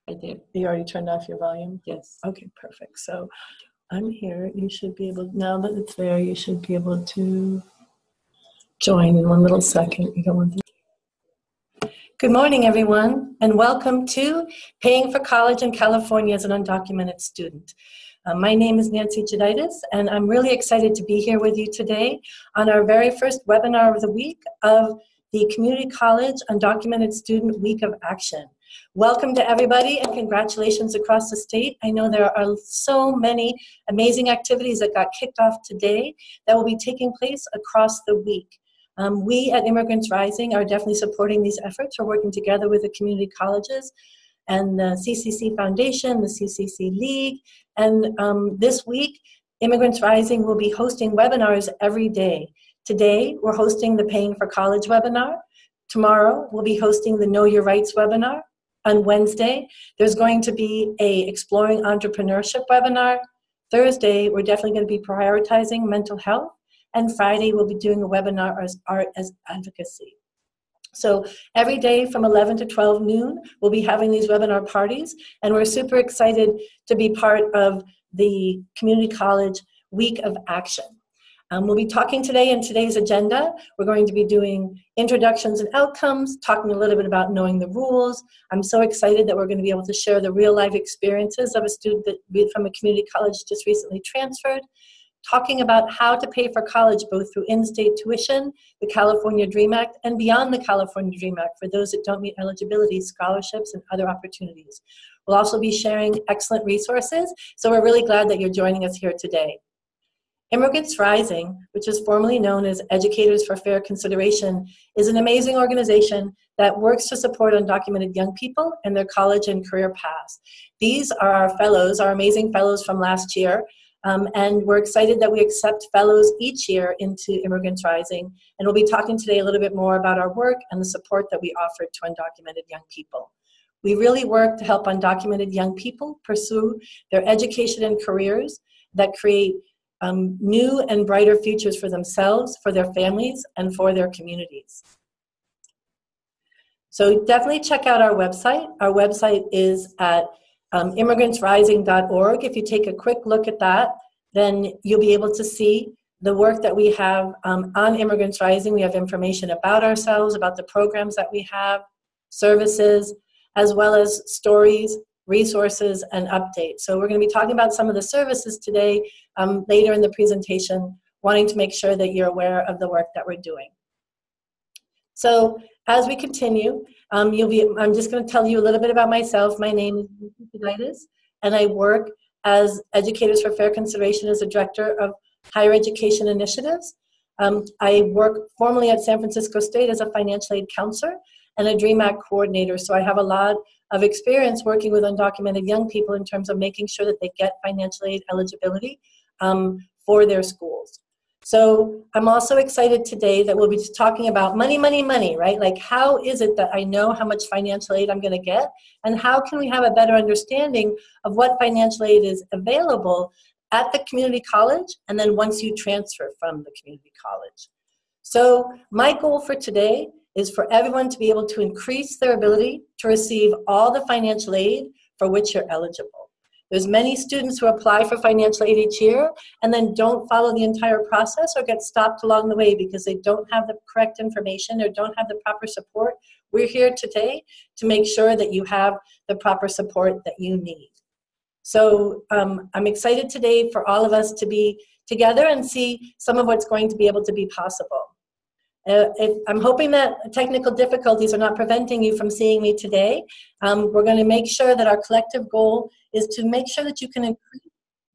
I did. You already turned off your volume? Yes. Okay, perfect. So I'm here. You should be able, now that it's there, you should be able to join in one little second. You don't want to. Good morning, everyone, and welcome to Paying for College in California as an Undocumented Student. My name is Nancy Jeditis, and I'm really excited to be here with you today on our very first webinar of the week of the Community College Undocumented Student Week of Action. Welcome to everybody and congratulations across the state. I know there are so many amazing activities that got kicked off today that will be taking place across the week. We at Immigrants Rising are definitely supporting these efforts. We're working together with the community colleges and the CCC Foundation, the CCC League, and this week, Immigrants Rising will be hosting webinars every day. Today, we're hosting the Paying for College webinar. Tomorrow, we'll be hosting the Know Your Rights webinar. On Wednesday, there's going to be a Exploring Entrepreneurship webinar. Thursday, we're definitely going to be prioritizing mental health. And Friday, we'll be doing a webinar as Art as Advocacy. So every day from 11 to 12 noon, we'll be having these webinar parties, and we're super excited to be part of the Community College Week of Action. We'll be talking today in today's agenda. We're going to be doing introductions and outcomes, talking a little bit about knowing the rules. I'm so excited that we're going to be able to share the real life experiences of a student that from a community college just recently transferred, talking about how to pay for college both through in-state tuition, the California DREAM Act, and beyond the California DREAM Act for those that don't meet eligibility, scholarships, and other opportunities. We'll also be sharing excellent resources, so we're really glad that you're joining us here today. Immigrants Rising, which is formerly known as Educators for Fair Consideration, is an amazing organization that works to support undocumented young people in their college and career paths. These are our fellows, our amazing fellows from last year, and we're excited that we accept fellows each year into Immigrants Rising, and we'll be talking today a little bit more about our work and the support that we offer to undocumented young people. We really work to help undocumented young people pursue their education and careers that create new and brighter futures for themselves, for their families, and for their communities. So definitely check out our website. Our website is at immigrantsrising.org. If you take a quick look at that, then you'll be able to see the work that we have on Immigrants Rising. We have information about ourselves, about the programs that we have, services, as well as stories, resources, and updates. So we're going to be talking about some of the services today later in the presentation, wanting to make sure that you're aware of the work that we're doing. So as we continue, I'm just going to tell you a little bit about myself. My name is Nancy Jeditis, and I work as Educators for Fair Consideration as a Director of Higher Education Initiatives. I work formerly at San Francisco State as a financial aid counselor and a DREAM Act coordinator, so I have a lot of experience working with undocumented young people in terms of making sure that they get financial aid eligibility for their schools. So I'm also excited today that we'll be talking about money, money, money, right? Like how is it that I know how much financial aid I'm going to get, and how can we have a better understanding of what financial aid is available at the community college and then once you transfer from the community college. So my goal for today is for everyone to be able to increase their ability to receive all the financial aid for which you're eligible. There's many students who apply for financial aid each year and then don't follow the entire process or get stopped along the way because they don't have the correct information or don't have the proper support. We're here today to make sure that you have the proper support that you need. So I'm excited today for all of us to be together and see some of what's going to be able to be possible. I'm hoping that technical difficulties are not preventing you from seeing me today. We're going to make sure that our collective goal is to make sure that you can increase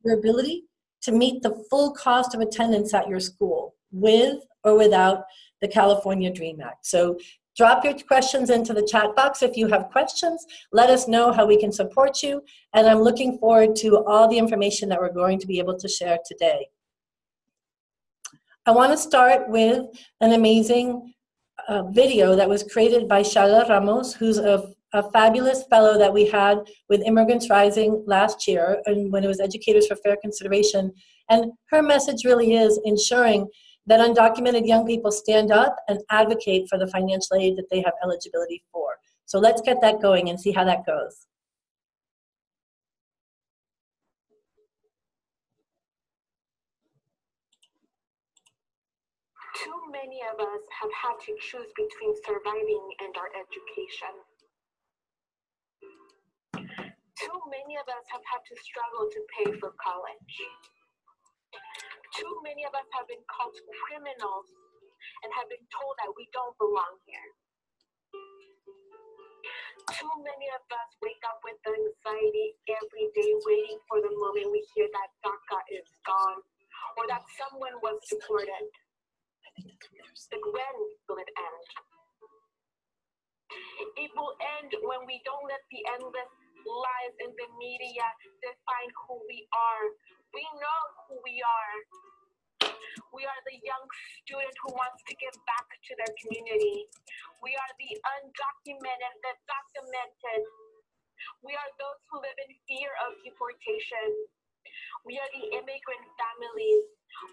your ability to meet the full cost of attendance at your school with or without the California DREAM Act. So drop your questions into the chat box if you have questions. Let us know how we can support you. And I'm looking forward to all the information that we're going to be able to share today. I want to start with an amazing video that was created by Shala Ramos, who's a fabulous fellow that we had with Immigrants Rising last year and when it was Educators for Fair Consideration. And her message really is ensuring that undocumented young people stand up and advocate for the financial aid that they have eligibility for. So let's get that going and see how that goes. Too many of us have had to choose between surviving and our education. Too many of us have had to struggle to pay for college. Too many of us have been called criminals and have been told that we don't belong here. Too many of us wake up with anxiety every day waiting for the moment we hear that DACA is gone or that someone was deported. But when will it end? It will end when we don't let the endless lies in the media define who we are. We know who we are. We are the young student who wants to give back to their community. We are the undocumented, the documented. We are those who live in fear of deportation. We are the immigrant families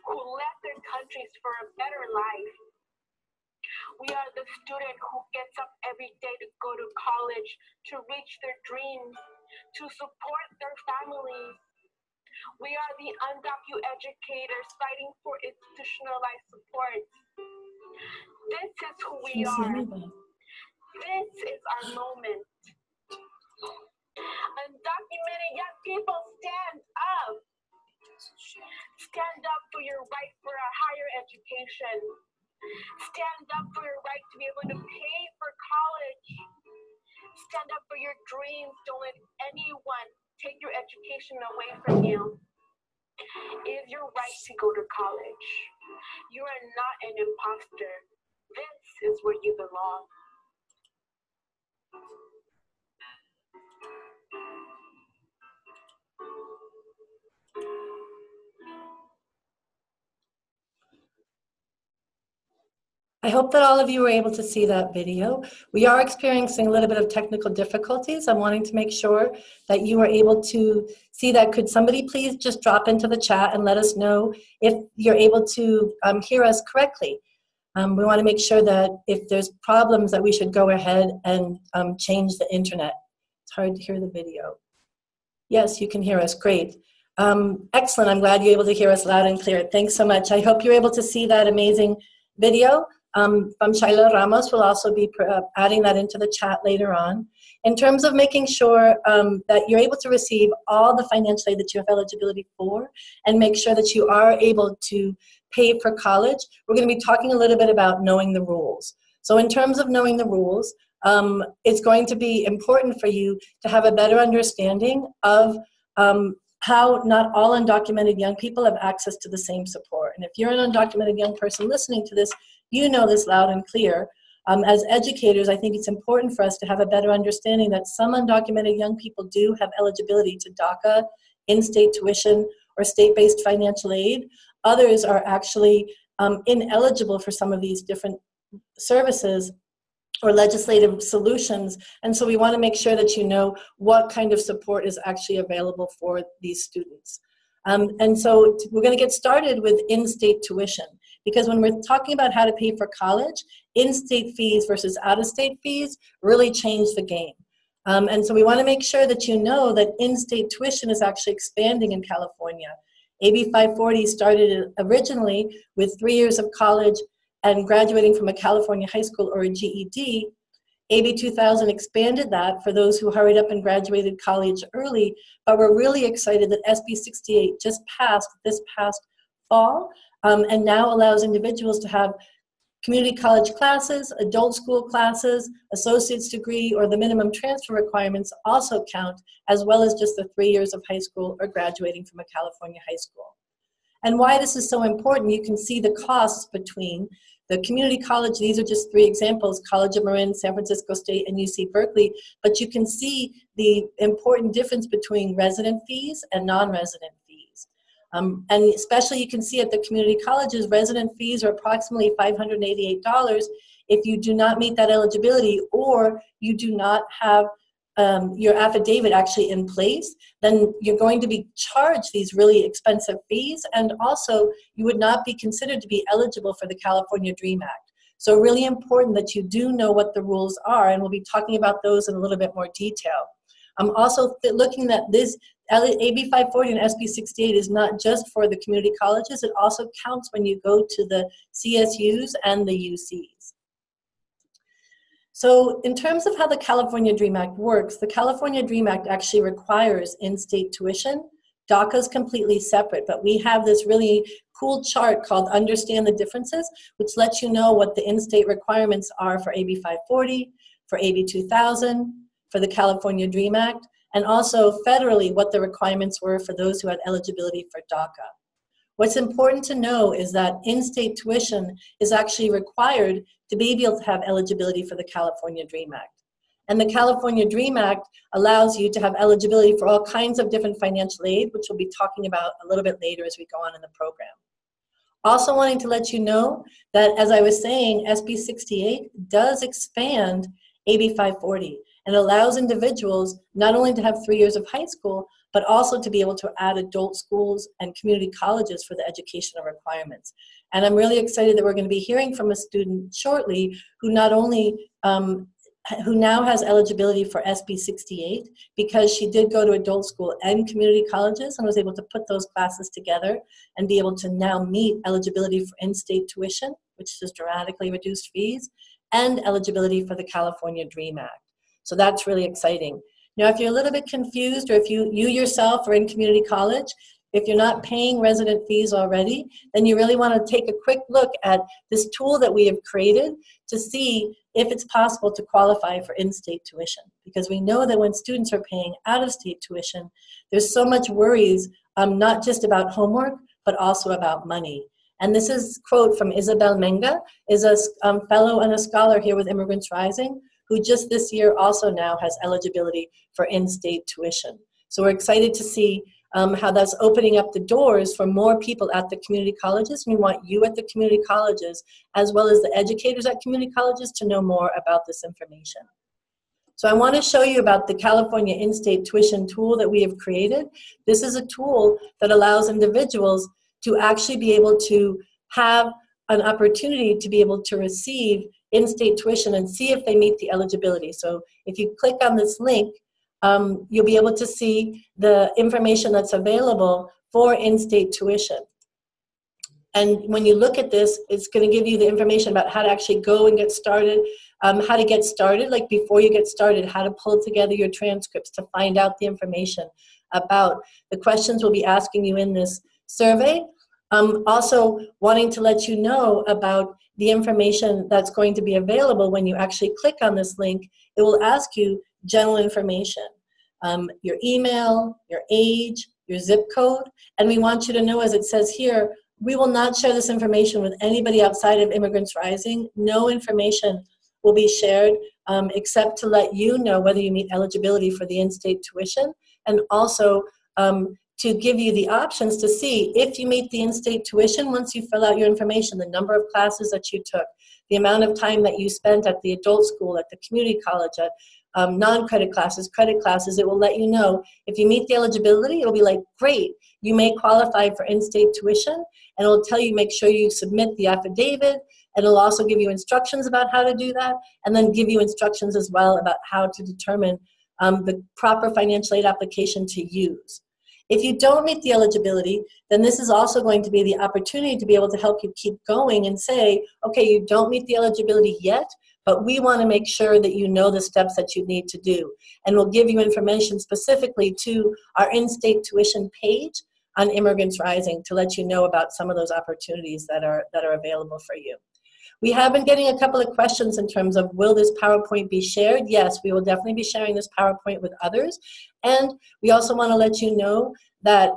who left their countries for a better life. We are the student who gets up every day to go to college, to reach their dreams, to support their families. We are the undocumented educators fighting for institutionalized support. This is who we are. This is our moment. Undocumented young people, stand up. Stand up for your right for a higher education. Stand up for your right to be able to pay for college. Stand up for your dreams. Don't let anyone take your education away from you. It is your right to go to college. You are not an imposter. This is where you belong. I hope that all of you were able to see that video. We are experiencing a little bit of technical difficulties. I'm wanting to make sure that you were able to see that. Could somebody please just drop into the chat and let us know if you're able to hear us correctly? We want to make sure that if there's problems that we should go ahead and change the internet. It's hard to hear the video. Yes, you can hear us. Great. Excellent. I'm glad you're able to hear us loud and clear. Thanks so much. I hope you're able to see that amazing video. From Shaila Ramos. We'll also be adding that into the chat later on. In terms of making sure that you're able to receive all the financial aid that you have eligibility for and make sure that you are able to pay for college, we're going to be talking a little bit about knowing the rules. So in terms of knowing the rules, it's going to be important for you to have a better understanding of how not all undocumented young people have access to the same support. And if you're an undocumented young person listening to this, you know this loud and clear. As educators, I think it's important for us to have a better understanding that some undocumented young people do have eligibility to DACA, in-state tuition, or state-based financial aid. Others are actually ineligible for some of these different services or legislative solutions. And so we want to make sure that you know what kind of support is actually available for these students. And so we're going to get started with in-state tuition, because when we're talking about how to pay for college, in-state fees versus out-of-state fees really change the game. And so we want to make sure that you know that in-state tuition is actually expanding in California. AB 540 started originally with 3 years of college and graduating from a California high school or a GED. AB 2000 expanded that for those who hurried up and graduated college early, but we're really excited that SB 68 just passed this past fall and now allows individuals to have community college classes, adult school classes, associate's degree, or the minimum transfer requirements also count, as well as just the 3 years of high school or graduating from a California high school. And why this is so important, you can see the costs between the community college. These are just 3 examples: College of Marin, San Francisco State, and UC Berkeley. But you can see the important difference between resident fees and non-resident fees. And especially you can see at the community colleges, resident fees are approximately $588 if you do not meet that eligibility or you do not have your affidavit actually in place. Then you're going to be charged these really expensive fees, and also you would not be considered to be eligible for the California DREAM Act. So really important that you do know what the rules are, and we'll be talking about those in a little bit more detail. I'm also looking at this, AB 540 and SB 68 is not just for the community colleges, it also counts when you go to the CSUs and the UCs. So in terms of how the California DREAM Act works, the California DREAM Act actually requires in-state tuition. DACA is completely separate, but we have this really cool chart called Understand the Differences, which lets you know what the in-state requirements are for AB 540, for AB 2000, for the California DREAM Act, and also federally what the requirements were for those who had eligibility for DACA. What's important to know is that in-state tuition is actually required to be able to have eligibility for the California DREAM Act. And the California DREAM Act allows you to have eligibility for all kinds of different financial aid, which we'll be talking about a little bit later as we go on in the program. Also wanting to let you know that, as I was saying, SB 68 does expand AB 540 and allows individuals not only to have 3 years of high school, but also to be able to add adult schools and community colleges for the educational requirements. And I'm really excited that we're going to be hearing from a student shortly who not only who now has eligibility for SB 68 because she did go to adult school and community colleges and was able to put those classes together and be able to now meet eligibility for in-state tuition, which is dramatically reduced fees, and eligibility for the California DREAM Act. So that's really exciting. Now, if you're a little bit confused, or if you yourself are in community college, if you're not paying resident fees already, then you really want to take a quick look at this tool that we have created to see if it's possible to qualify for in-state tuition. Because we know that when students are paying out-of-state tuition, there's so much worries, not just about homework, but also about money. And this is a quote from Isabel Menga, is a fellow and a scholar here with Immigrants Rising, who just this year also now has eligibility for in-state tuition. So we're excited to see how that's opening up the doors for more people at the community colleges. We want you at the community colleges, as well as the educators at community colleges, to know more about this information. So I want to show you about the California in-state tuition tool that we have created. This is a tool that allows individuals to actually be able to have an opportunity to be able to receive in-state tuition and see if they meet the eligibility. So if you click on this link, you'll be able to see the information that's available for in-state tuition. And when you look at this, it's going to give you the information about how to actually go and get started, how to get started, like before you get started, how to pull together your transcripts to find out the information about the questions we'll be asking you in this survey. Also wanting to let you know about the information that's going to be available when you actually click on this link. It will ask you general information, your email, your age, your zip code, and we want you to know, as it says here, we will not share this information with anybody outside of Immigrants Rising. No information will be shared except to let you know whether you meet eligibility for the in-state tuition, and also to give you the options to see if you meet the in-state tuition once you fill out your information, the number of classes that you took, the amount of time that you spent at the adult school, at the community college, at non-credit classes, credit classes. It will let you know if you meet the eligibility. It'll be like, great, you may qualify for in-state tuition, and it'll tell you make sure you submit the affidavit, and it'll also give you instructions about how to do that, and then give you instructions as well about how to determine the proper financial aid application to use. If you don't meet the eligibility, then this is also going to be the opportunity to be able to help you keep going and say, okay, you don't meet the eligibility yet, but we want to make sure that you know the steps that you need to do. And we'll give you information specifically to our in-state tuition page on Immigrants Rising to let you know about some of those opportunities that are available for you. We have been getting a couple of questions in terms of, will this PowerPoint be shared? Yes, we will definitely be sharing this PowerPoint with others. And we also want to let you know that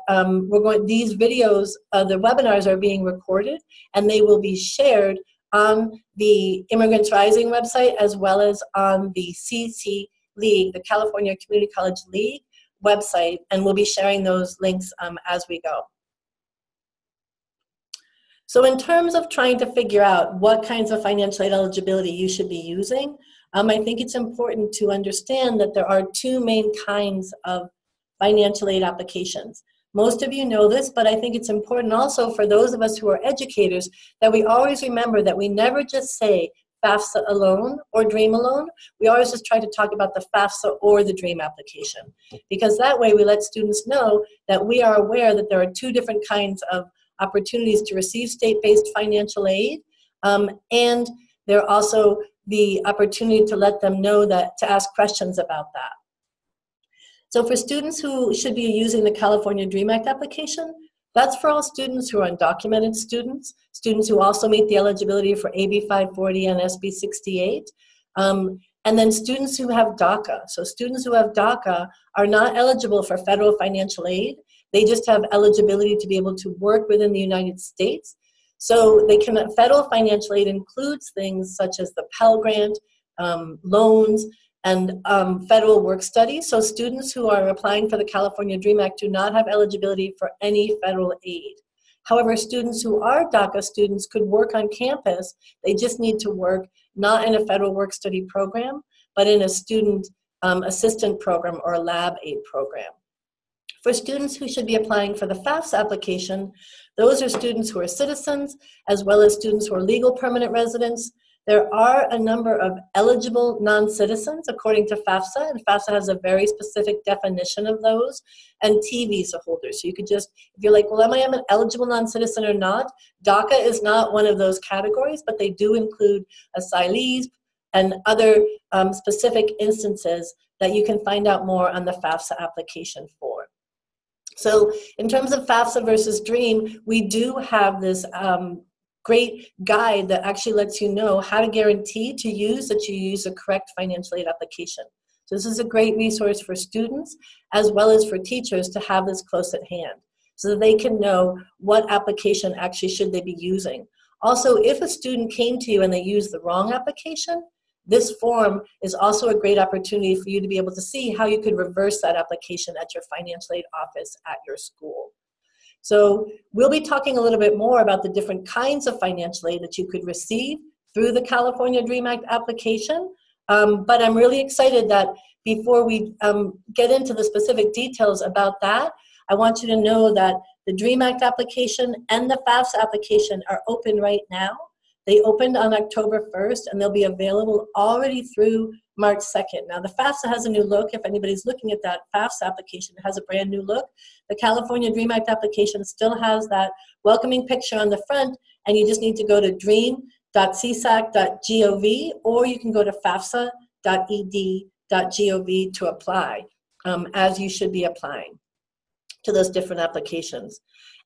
these videos, the webinars are being recorded, and they will be shared on the Immigrants Rising website, as well as on the CC League, the California Community College League website, and we'll be sharing those links as we go. So in terms of trying to figure out what kinds of financial aid eligibility you should be using, I think it's important to understand that there are two main kinds of financial aid applications. Most of you know this, but I think it's important also for those of us who are educators that we always remember that we never just say FAFSA alone or DREAM alone. We always just try to talk about the FAFSA or the DREAM application, because that way we let students know that we are aware that there are two different kinds of opportunities to receive state-based financial aid, and there are also the opportunity to let them know that, to ask questions about that. So for students who should be using the California DREAM Act application, that's for all students who are undocumented students, students who also meet the eligibility for AB 540 and SB 68, and then students who have DACA. So students who have DACA are not eligible for federal financial aid. They just have eligibility to be able to work within the United States. So they can, federal financial aid includes things such as the Pell Grant, loans, and federal work study. So students who are applying for the California DREAM Act do not have eligibility for any federal aid. However, students who are DACA students could work on campus. They just need to work not in a federal work study program, but in a student assistant program or a lab aid program. For students who should be applying for the FAFSA application, those are students who are citizens, as well as students who are legal permanent residents. There are a number of eligible non-citizens according to FAFSA, and FAFSA has a very specific definition of those, and T visa holders. So you could just, if you're like, well, am I an eligible non-citizen or not? DACA is not one of those categories, but they do include asylees and other specific instances that you can find out more on the FAFSA application for. So in terms of FAFSA versus DREAM, we do have this great guide that actually lets you know how to guarantee to use that you use a correct financial aid application. So this is a great resource for students as well as for teachers to have this close at hand so that they can know what application actually should they be using. Also, if a student came to you and they used the wrong application, this form is also a great opportunity for you to be able to see how you could reverse that application at your financial aid office at your school. So we'll be talking a little bit more about the different kinds of financial aid that you could receive through the California DREAM Act application. But I'm really excited that before we get into the specific details about that, I want you to know that the DREAM Act application and the FAFSA application are open right now. They opened on October 1st, and they'll be available already through March 2nd. Now, the FAFSA has a new look. If anybody's looking at that FAFSA application, it has a brand new look. The California DREAM Act application still has that welcoming picture on the front, and you just need to go to dream.csac.gov, or you can go to fafsa.ed.gov to apply, as you should be applying to those different applications.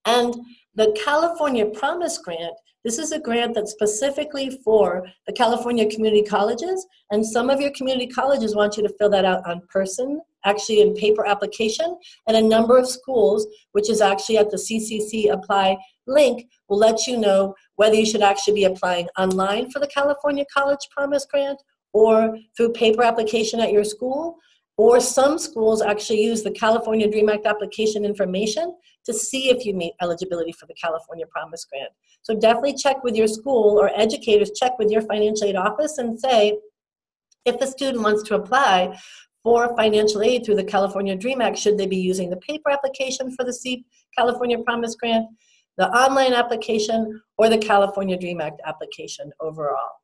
And the California Promise Grant, this is a grant that's specifically for the California community colleges, and some of your community colleges want you to fill that out on person, actually in paper application, and a number of schools, which is actually at the CCC Apply link, will let you know whether you should actually be applying online for the California College Promise Grant or through paper application at your school. Or some schools actually use the California DREAM Act application information to see if you meet eligibility for the California Promise Grant. So definitely check with your school, or educators check with your financial aid office and say, if a student wants to apply for financial aid through the California DREAM Act, should they be using the paper application for the California Promise Grant, the online application, or the California DREAM Act application overall?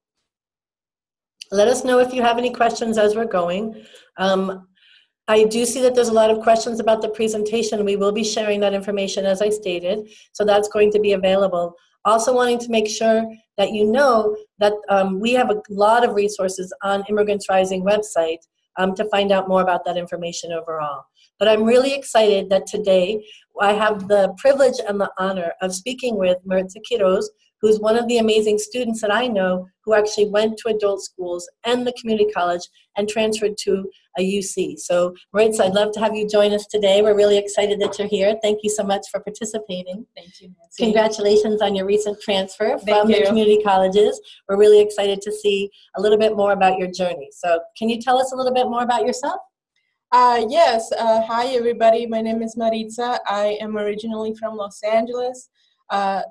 Let us know if you have any questions as we're going. I do see that there's a lot of questions about the presentation. We will be sharing that information as I stated, so that's going to be available. Also wanting to make sure that you know that we have a lot of resources on Immigrants Rising website to find out more about that information overall. But I'm really excited that today I have the privilege and the honor of speaking with Maritza Quiroz, who's one of the amazing students that I know who actually went to adult schools and the community college and transferred to a UC. So Maritza, I'd love to have you join us today. We're really excited that you're here. Thank you so much for participating. Thank you, Nancy. Congratulations on your recent transfer from the community colleges. We're really excited to see a little bit more about your journey. So can you tell us a little bit more about yourself? Yes. Hi, everybody. My name is Maritza. I am originally from Los Angeles. I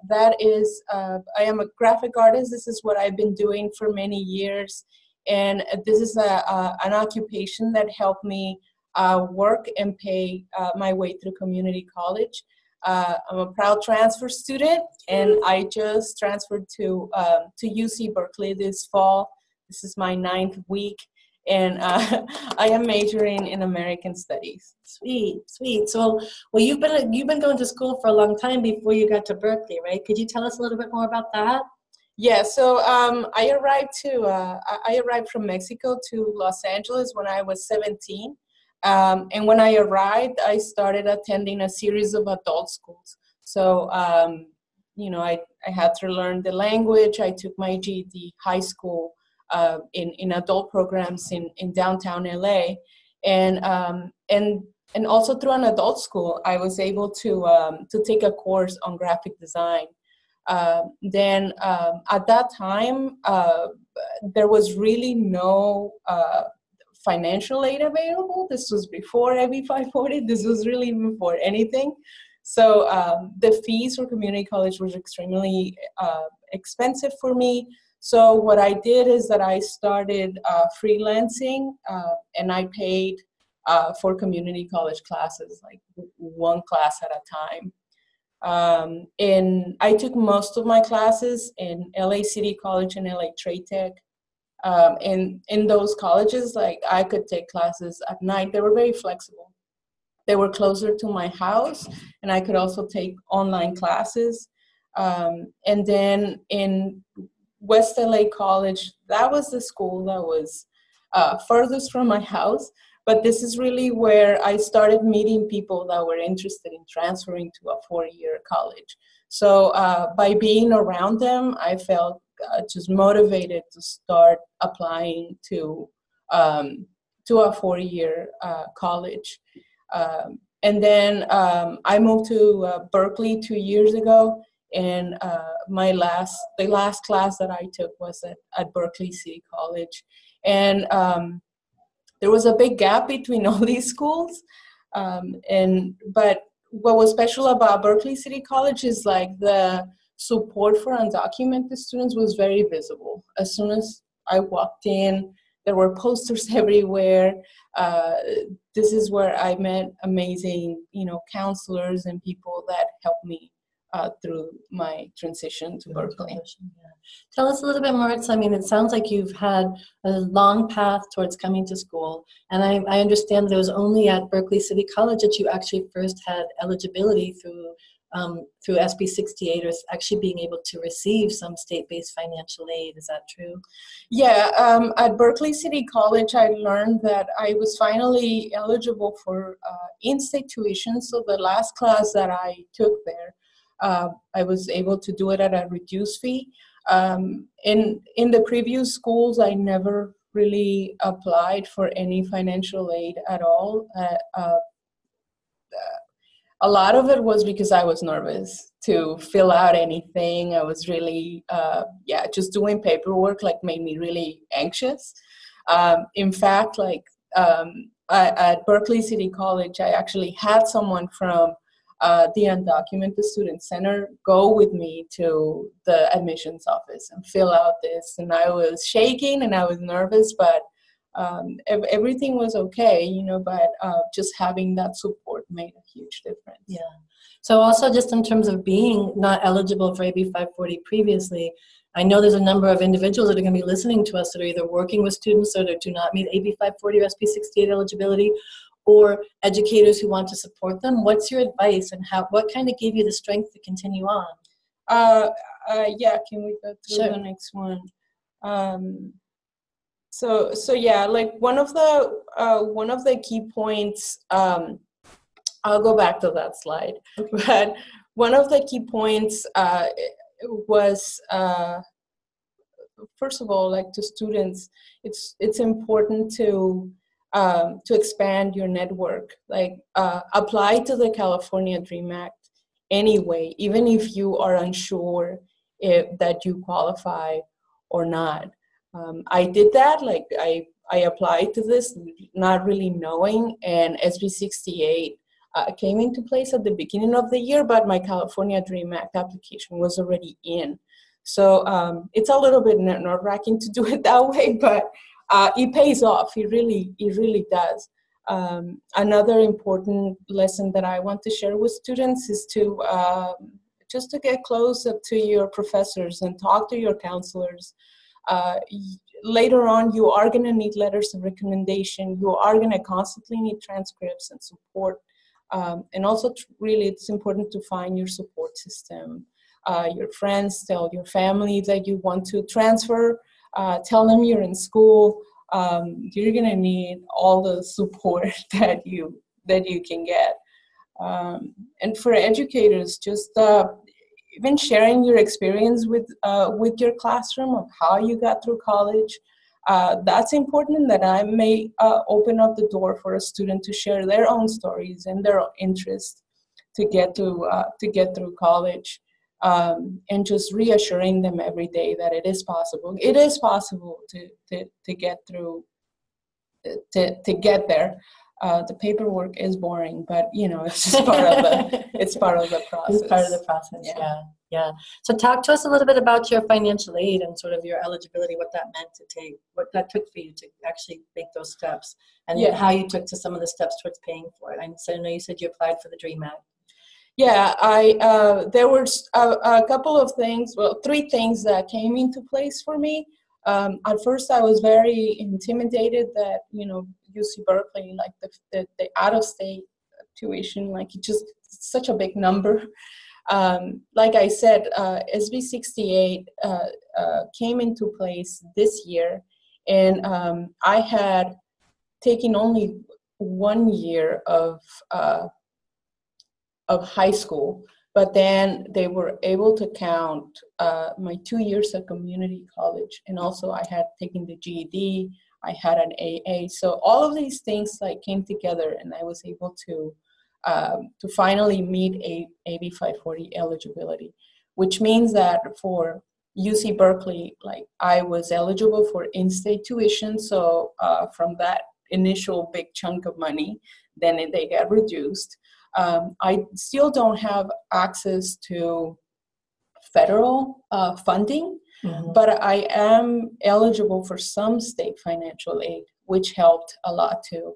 am a graphic artist. This is what I've been doing for many years. And this is an occupation that helped me work and pay my way through community college. I'm a proud transfer student, and I just transferred to UC Berkeley this fall. This is my 9th week, and I am majoring in American Studies. Sweet, sweet. So, well, you've been going to school for a long time before you got to Berkeley, right? Could you tell us a little bit more about that? Yeah, so I arrived from Mexico to Los Angeles when I was 17. And when I arrived, I started attending a series of adult schools. So, I had to learn the language. I took my GED high school in adult programs in downtown LA. And also through an adult school, I was able to take a course on graphic design. Then at that time, there was really no financial aid available. This was before AB 540. This was really before anything. So the fees for community college was extremely expensive for me. So what I did is that I started freelancing, and I paid for community college classes, like one class at a time. And I took most of my classes in LA City College and LA Trade Tech. And in those colleges, like, I could take classes at night. They were very flexible. They were closer to my house, and I could also take online classes. And then in West LA College, that was the school that was furthest from my house. But this is really where I started meeting people that were interested in transferring to a 4-year college. So by being around them, I felt just motivated to start applying to a 4-year college. And then I moved to Berkeley 2 years ago, and the last class that I took was at Berkeley City College. And there was a big gap between all these schools. But what was special about Berkeley City College is, like, the support for undocumented students was very visible. As soon as I walked in, there were posters everywhere. This is where I met amazing, counselors and people that helped me through my transition to Berkeley. Yeah. Tell us a little bit more. I mean, it sounds like you've had a long path towards coming to school. And I understand that it was only at Berkeley City College that you actually first had eligibility through SB 68, or actually being able to receive some state-based financial aid. Is that true? Yeah, at Berkeley City College, I learned that I was finally eligible for in-state tuition. So the last class that I took there, I was able to do it at a reduced fee. In the previous schools, I never really applied for any financial aid at all. A lot of it was because I was nervous to fill out anything. I was really, just doing paperwork, like, made me really anxious. In fact, like, at Berkeley City College, I actually had someone from the Undocumented Student Center go with me to the admissions office and fill out this. And I was shaking and I was nervous, but everything was okay, but just having that support made a huge difference. Yeah. So also, just in terms of being not eligible for AB 540 previously, I know there's a number of individuals that are going to be listening to us that are either working with students that do not meet AB 540 or SB 68 eligibility, or educators who want to support them. What's your advice, and what kind of gave you the strength to continue on? Yeah, can we go through Sure. the next one? So yeah, like, one of the key points, I'll go back to that slide. Okay. But one of the key points was, first of all, like, to students, it's important to expand your network. Like, apply to the California Dream Act anyway, even if you are unsure that you qualify or not. I did that. Like, I applied to this not really knowing, and SB 68 came into place at the beginning of the year, but my California Dream Act application was already in. So it's a little bit nerve-wracking to do it that way, but it pays off. It really does. Another important lesson that I want to share with students is to just to get close to your professors and talk to your counselors. Later on, you are going to need letters of recommendation. You are going to constantly need transcripts and support. And also, really, it's important to find your support system. Your friends, tell your family that you want to transfer. Tell them you're in school. You're going to need all the support that you can get. And for educators, just even sharing your experience with your classroom of how you got through college, that's important. That I may open up the door for a student to share their own stories and their interests to get through college, and just reassuring them every day that it is possible. It is possible to get through, to get there. The paperwork is boring, but it's just part of the it's part of the process. It's part of the process. Yeah. So talk to us a little bit about your financial aid and sort of your eligibility, what that meant to take, what that took for you to actually make those steps, and how you took to some of the steps towards paying for it. I know you said you applied for the DREAM Act. Yeah, there were a couple of things, well, 3 things that came into place for me. At first, I was very intimidated that, UC Berkeley, like the out-of-state tuition, like it's just such a big number. Like I said, SB 68 came into place this year, and I had taken only 1 year of high school, but then they were able to count my 2 years of community college, and also I had taken the GED, I had an AA, so all of these things like came together, and I was able to finally meet AB 540 eligibility, which means that for UC Berkeley, like I was eligible for in-state tuition, so from that initial big chunk of money, then they got reduced. I still don't have access to federal funding, but I am eligible for some state financial aid, which helped a lot too.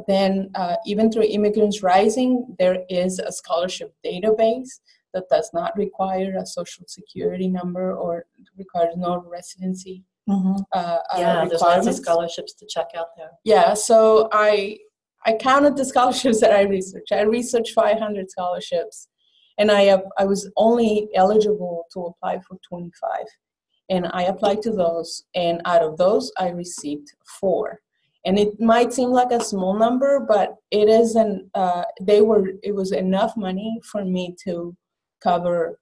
Then even through Immigrants Rising, there is a scholarship database that does not require a social security number or requires no residency. There's lots of scholarships to check out there. Yeah, so I counted the scholarships that I researched. I researched 500 scholarships, and I was only eligible to apply for 25. And I applied to those, and out of those, I received 4. And it might seem like a small number, but it isn't. It was enough money for me to cover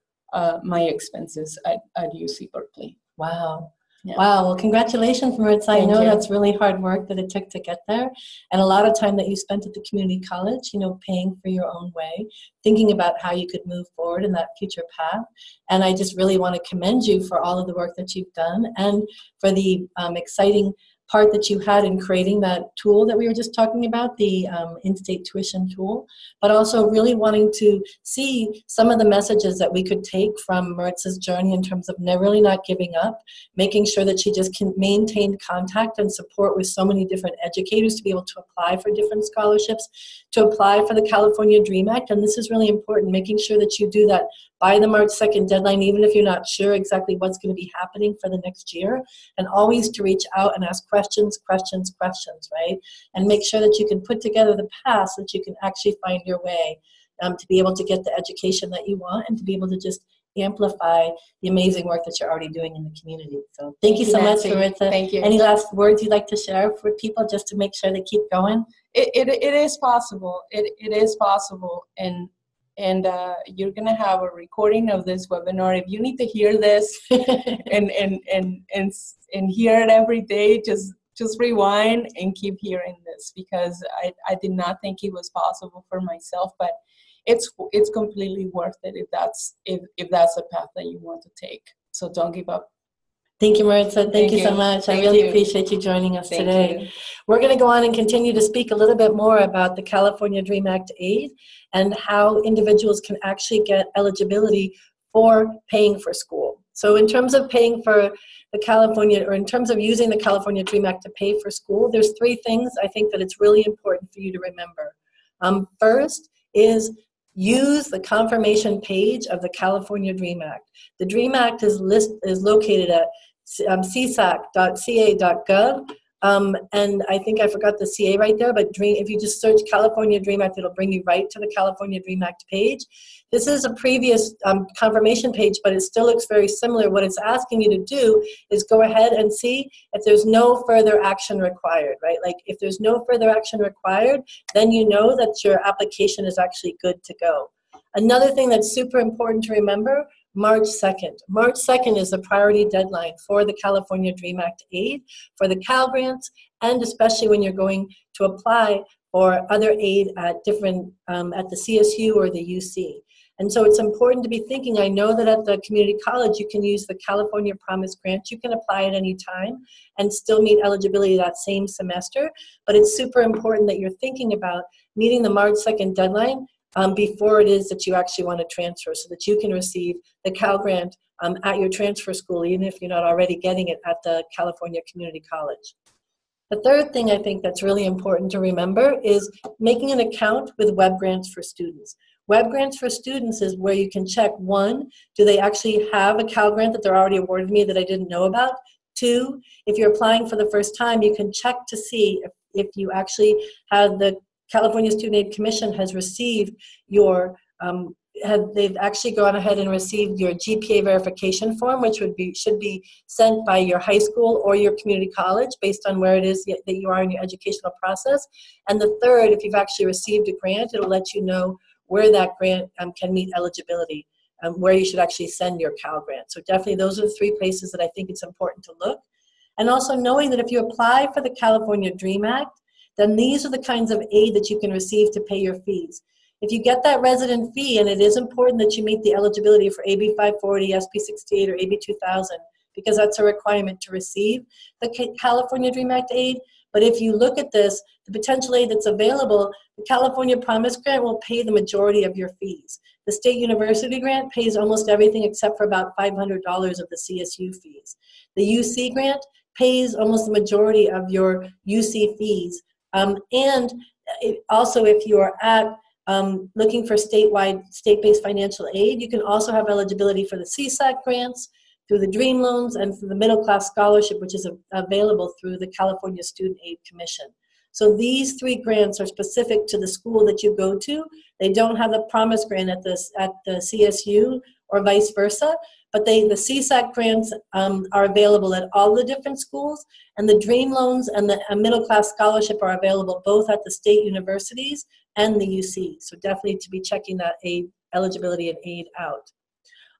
my expenses at UC Berkeley. Wow. Yeah. Wow. Well, congratulations, Maritza. I know that's really hard work that it took to get there, and a lot of time that you spent at the community college, paying for your own way, thinking about how you could move forward in that future path. And I just really want to commend you for all of the work that you've done, and for the exciting part that you had in creating that tool that we were just talking about, the in-state tuition tool, but also really wanting to see some of the messages that we could take from Maritza's journey in terms of really not giving up, making sure that she just maintained contact and support with so many different educators to be able to apply for different scholarships, to apply for the California DREAM Act. And this is really important, making sure that you do that by the March 2nd deadline, even if you're not sure exactly what's going to be happening for the next year, and always to reach out and ask questions, right? And make sure that you can put together the path so that you can actually find your way to be able to get the education that you want, and to be able to just amplify the amazing work that you're already doing in the community. So thank you so much, Maritza. Thank you. Any last words you'd like to share for people just to make sure they keep going? It is possible. It is possible. And you're gonna have a recording of this webinar. If you need to hear this and hear it every day, just rewind and keep hearing this, because I did not think it was possible for myself, but it's completely worth it if that's a path that you want to take. So don't give up. Thank you, Maritza. Thank you so much. I really appreciate you joining us today. We're going to go on and continue to speak a little bit more about the California DREAM Act aid and how individuals can actually get eligibility for paying for school. So in terms of paying for the California, or in terms of using the California DREAM Act to pay for school, there's three things I think that it's really important for you to remember. First is use the confirmation page of the California DREAM Act. The DREAM Act is located at csac.gov. And I think I forgot the CA right there, but if you just search California DREAM Act, it'll bring you right to the California DREAM Act page. This is a previous confirmation page, but it still looks very similar. What it's asking you to do is go ahead and see if there's no further action required, right? Like if there's no further action required, then you know that your application is actually good to go. Another thing that's super important to remember, March 2nd. March 2nd is the priority deadline for the California DREAM Act aid, for the Cal Grants, and especially when you're going to apply for other aid at different, at the CSU or the UC. And so it's important to be thinking, I know that at the community college you can use the California Promise Grant. You can apply at any time and still meet eligibility that same semester, but it's super important that you're thinking about meeting the March 2nd deadline before it is that you actually want to transfer, so that you can receive the Cal Grant at your transfer school, even if you're not already getting it at the California Community College. The third thing I think that's really important to remember is making an account with Web Grants for Students. Web Grants for Students is where you can check, one, do they actually have a Cal Grant that they're already awarded me that I didn't know about? Two, if you're applying for the first time, you can check to see if you actually have the California Student Aid Commission has received your, they've actually gone ahead and received your GPA verification form, which should be sent by your high school or your community college based on where it is that you are in your educational process. And the third, if you've actually received a grant, it'll let you know where that grant can meet eligibility, where you should actually send your Cal Grant. So definitely those are the three places that I think it's important to look. And also knowing that if you apply for the California DREAM Act, then these are the kinds of aid that you can receive to pay your fees. If you get that resident fee, and it is important that you meet the eligibility for AB 540, SP 68, or AB 2000, because that's a requirement to receive the California DREAM Act aid. But if you look at this, the potential aid that's available, the California Promise Grant will pay the majority of your fees. The State University Grant pays almost everything except for about $500 of the CSU fees. The UC Grant pays almost the majority of your UC fees. Also, if you are looking for state-based financial aid, you can also have eligibility for the CSAC grants, through the DREAM loans, and through the middle class scholarship, which is available through the California Student Aid Commission. So these three grants are specific to the school that you go to. They don't have the Promise Grant at the CSU or vice versa, but the CSAC grants are available at all the different schools, and the DREAM loans and the middle class scholarship are available both at the state universities and the UC. So definitely to be checking that aid, eligibility and aid out.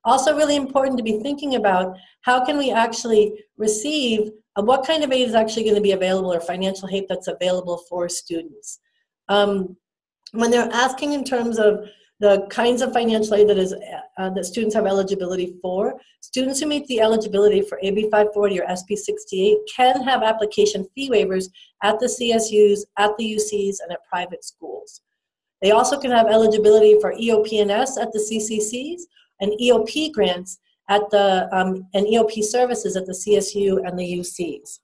Also really important to be thinking about how can we actually receive, what kind of aid is actually going to be available, or financial aid that's available for students. When they're asking in terms of the kinds of financial aid that students have eligibility for, students who meet the eligibility for AB 540 or SP 68 can have application fee waivers at the CSUs, at the UCs, and at private schools. They also can have eligibility for EOP&S at the CCCs, and EOP grants at the, and EOP services at the CSU and the UCs.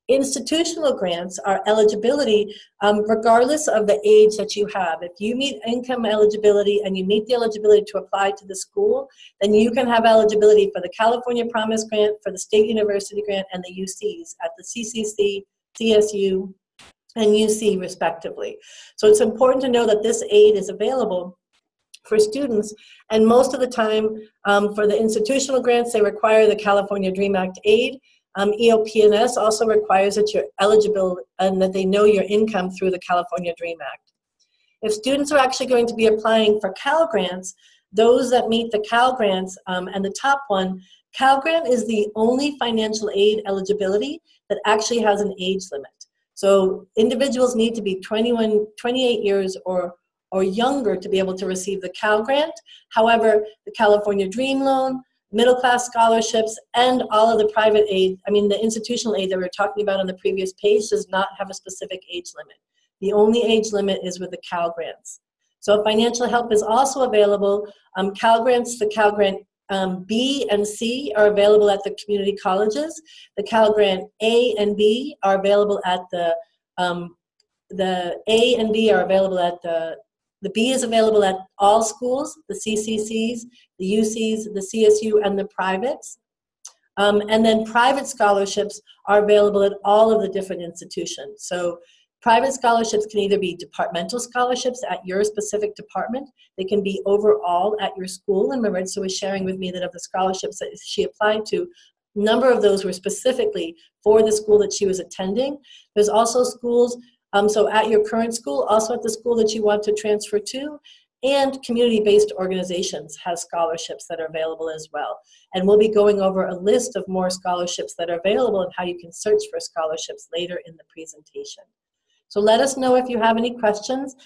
Institutional grants are eligibility regardless of the age that you have. If you meet income eligibility and you meet the eligibility to apply to the school, then you can have eligibility for the California Promise Grant, for the State University Grant, and the UCs at the CCC, CSU, and UC respectively. So it's important to know that this aid is available for students, and most of the time for the institutional grants, they require the California DREAM Act aid. EOP&S also requires that you're eligible and that they know your income through the California DREAM Act. If students are actually going to be applying for Cal Grants, those that meet the Cal Grants, and the top one, Cal Grant is the only financial aid eligibility that actually has an age limit. So individuals need to be 28 years or younger to be able to receive the Cal Grant. However, the California DREAM Loan, middle class scholarships, and all of the private aid, the institutional aid that we were talking about on the previous page does not have a specific age limit. The only age limit is with the Cal Grants. So financial help is also available. Cal Grants, the Cal Grant B and C are available at the community colleges. The Cal Grant A and B are available at the A and B are available at the B is available at all schools, the CCCs, the UCs, the CSU, and the privates. And then private scholarships are available at all of the different institutions. So private scholarships can either be departmental scholarships at your specific department. They can be overall at your school. And Maritza was sharing with me that of the scholarships that she applied to, a number of those were specifically for the school that she was attending. There's also schools, so at your current school, also at the school that you want to transfer to, and community-based organizations has scholarships that are available as well. And we'll be going over a list of more scholarships that are available and how you can search for scholarships later in the presentation. So let us know if you have any questions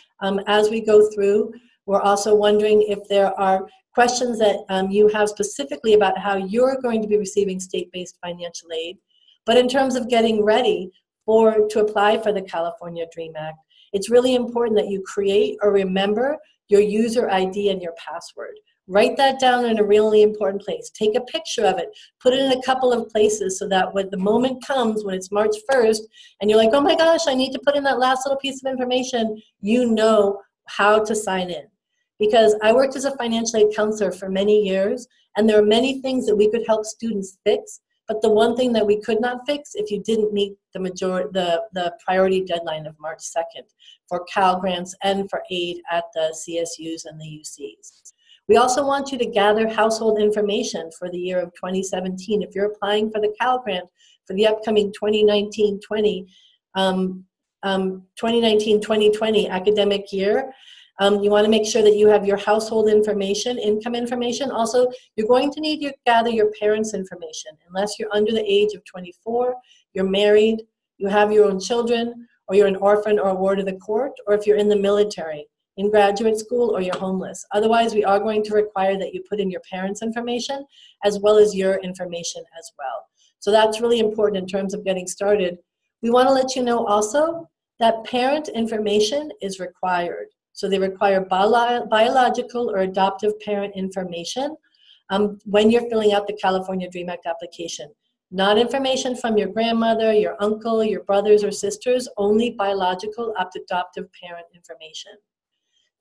as we go through. We're also wondering if there are questions that you have specifically about how you're going to be receiving state-based financial aid. But in terms of getting ready to apply for the California DREAM Act, it's really important that you create or remember your user ID and your password. Write that down in a really important place. Take a picture of it. Put it in a couple of places so that when the moment comes, when it's March 1st, and you're like, oh my gosh, I need to put in that last little piece of information, you know how to sign in. Because I worked as a financial aid counselor for many years, and there are many things that we could help students fix, but the one thing that we could not fix if you didn't meet the priority deadline of March 2nd for Cal Grants and for aid at the CSUs and the UCs. We also want you to gather household information for the year of 2017. If you're applying for the Cal Grant for the upcoming 2019-2020 academic year, you want to make sure that you have your household information, income information. Also, you're going to need to gather your parents' information. Unless you're under the age of 24, you're married, you have your own children, or you're an orphan or a ward of the court, or if you're in the military, in graduate school, or you're homeless. Otherwise, we are going to require that you put in your parents' information as well as your information as well. So that's really important in terms of getting started. We want to let you know also that parent information is required. So they require biological or adoptive parent information when you're filling out the California DREAM Act application. Not information from your grandmother, your uncle, your brothers or sisters, only biological adoptive parent information.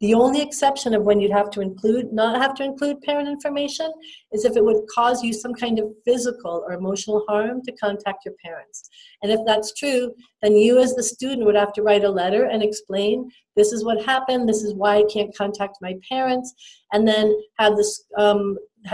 The only exception of when you'd have to not have to include parent information is if it would cause you some kind of physical or emotional harm to contact your parents. And if that's true, then you as the student would have to write a letter and explain, this is what happened, this is why I can't contact my parents, and then have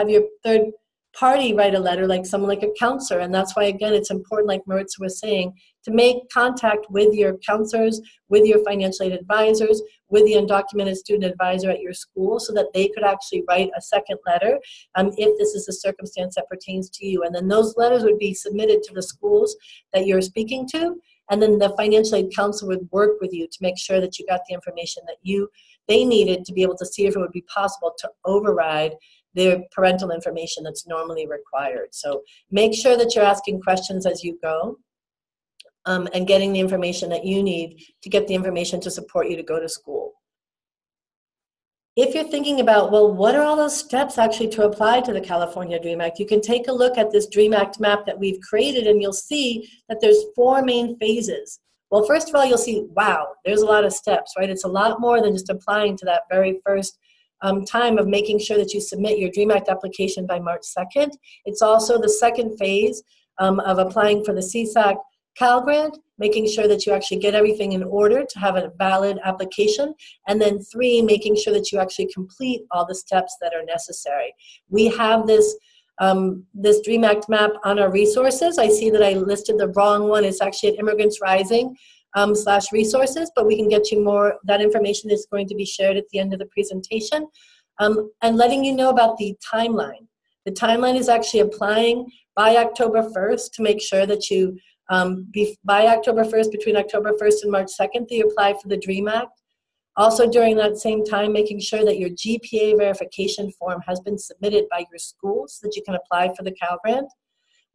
your third party write a letter, like someone like a counselor. And that's why, again, it's important, like Maritza was saying, to make contact with your counselors, with your financial aid advisors, with the undocumented student advisor at your school, so that they could actually write a second letter if this is a circumstance that pertains to you. And then those letters would be submitted to the schools that you're speaking to, and then the financial aid counselor would work with you to make sure that you got the information that they needed to be able to see if it would be possible to override the parental information that's normally required. So make sure that you're asking questions as you go and getting the information that you need to get the information to support you to go to school. If you're thinking about, well, what are all those steps actually to apply to the California DREAM Act, you can take a look at this DREAM Act map that we've created, and you'll see that there's 4 main phases. Well, first of all, you'll see, wow, there's a lot of steps, right? It's a lot more than just applying to that very first time of making sure that you submit your DREAM Act application by March 2nd. It's also the second phase of applying for the CSAC Cal Grant, making sure that you actually get everything in order to have a valid application. And then 3, making sure that you actually complete all the steps that are necessary. We have this DREAM Act map on our resources. I see that I listed the wrong one. It's actually at Immigrants Rising /resources, but we can get you more. That information is going to be shared at the end of the presentation. And letting you know about the timeline. The timeline is actually applying by October 1st to make sure that you, by October 1st, between October 1st and March 2nd, that you apply for the DREAM Act. Also during that same time, making sure that your GPA verification form has been submitted by your school so that you can apply for the Cal Grant.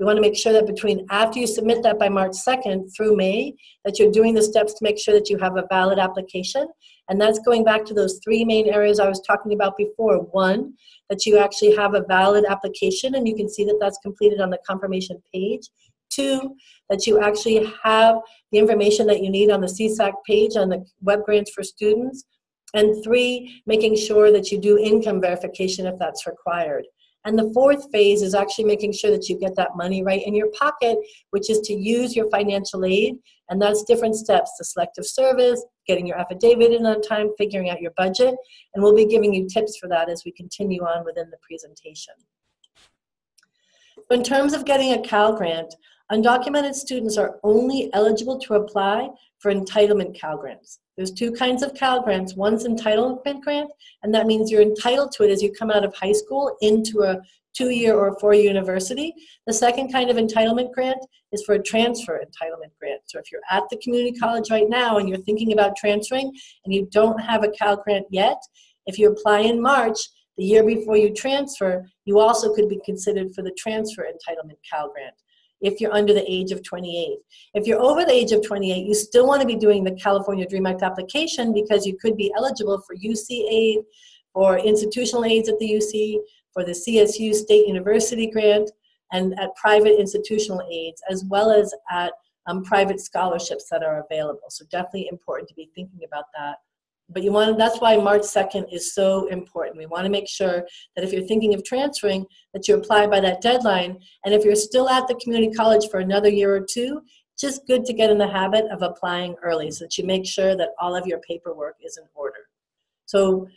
We want to make sure that between after you submit that by March 2nd through May, that you're doing the steps to make sure that you have a valid application. And that's going back to those 3 main areas I was talking about before. 1, that you actually have a valid application, and you can see that that's completed on the confirmation page. 2, that you actually have the information that you need on the CSAC page on the web grants for students. And 3, making sure that you do income verification if that's required. And the 4th phase is actually making sure that you get that money right in your pocket, which is to use your financial aid. And that's different steps: the selective service, getting your affidavit in on time, figuring out your budget. And we'll be giving you tips for that as we continue on within the presentation. In terms of getting a Cal Grant, undocumented students are only eligible to apply for entitlement Cal Grants. There's 2 kinds of Cal Grants. One's entitlement grant, and that means you're entitled to it as you come out of high school into a 2-year or 4-year university. The second kind of entitlement grant is for a transfer entitlement grant. So if you're at the community college right now and you're thinking about transferring and you don't have a Cal Grant yet, if you apply in March, the year before you transfer, you also could be considered for the transfer entitlement Cal Grant if you're under the age of 28. If you're over the age of 28, you still want to be doing the California DREAM Act application because you could be eligible for UC aid, for institutional aids at the UC, for the CSU State University grant, and at private institutional aids, as well as at private scholarships that are available. So definitely important to be thinking about that. But that's why March 2nd is so important. We want to make sure that if you're thinking of transferring, that you apply by that deadline. And if you're still at the community college for another year or 2, just good to get in the habit of applying early so that you make sure that all of your paperwork is in order. So